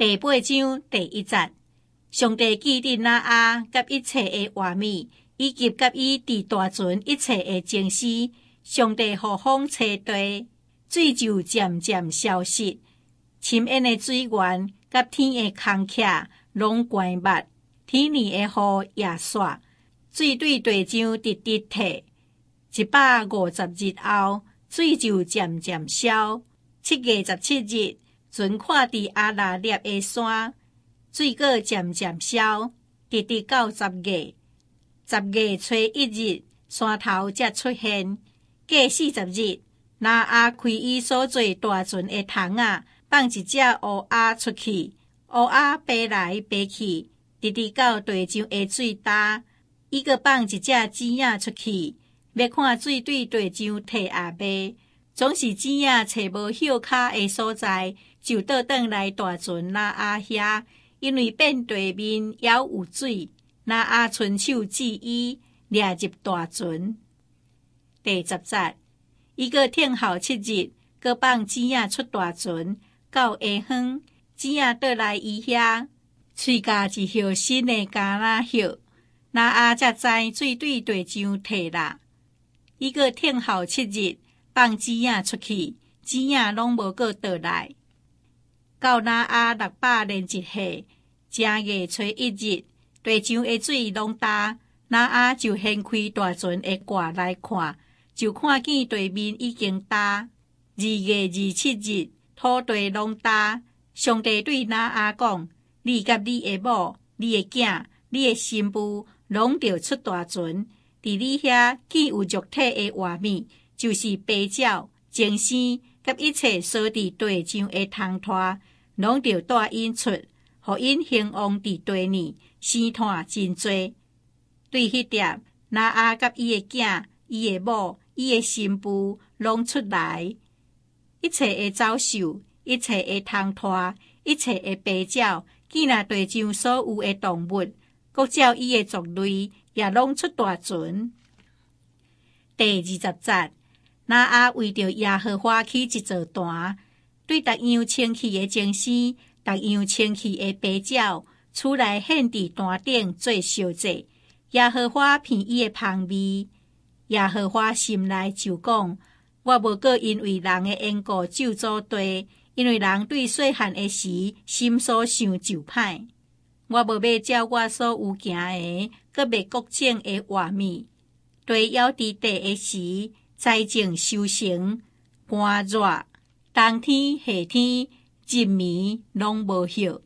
第8章第1节，上帝记得挪亚甲一切的活物，以及甲伊伫大船一切的情事。上帝予风吹地，水就渐渐消失，深淹的水源甲天的空隙拢关密，天年的雨也煞，水对地上直直退。150日后，水就渐渐消。7月17日，船看伫阿拉涅的山，水果渐渐消，直直到10月。10月初1日，山头才出现。过40日，挪亚开伊所做大船的窗仔，放一只乌鸦出去，乌鸦飞来飞去，直直到地上的水礁。伊阁放一只鸡仔出去，要看水对地上退下袂。总是钱仔找无歇脚的所在，就倒转来大船挪亚遐，因为遍地面也有水。挪亚伸手指伊，掠入大船。第10节，伊阁听候7日，阁放钱仔出大船，到下昏，钱仔倒来伊遐，喙甲一叶新的橄榄叶。挪亚才知水对地上退啦。伊阁听候7日。放钱仔出去，钱仔拢无阁倒来。到挪亚600年一岁，正月初1日，地上的水拢干，挪亚就掀开大船的盖来看，就看见地面已经干。2月27日，土地拢干。上帝对挪亚讲：你甲你的某、你的囝、你的新妇，拢着出大船，伫你遐见有肉体的活物。就是白鸟、精星，甲一切所伫地上的虫拖，拢着带因出，互因兴旺伫地呢，生炭真多。对迄点，挪亚甲伊的囝、伊的某、伊的新妇拢出来，一切的走兽、一切的虫拖、一切的白鸟，见那地上所有的动物，各照伊的族类，也拢出大船。第20节。挪亚为着耶和华起一座坛，对逐样清气的精星、逐样清气的白鸟，出来献伫坛顶做烧祭。耶和华闻伊的香味，耶和华心内就讲：我无过因为人的缘故咒诅地，因为人对细汉的时心所想就歹。我无要照我所有行的，阁袂各种的活物。地枵伫地的时，灾症收成，寒热，冬天、夏天、日暝拢无歇。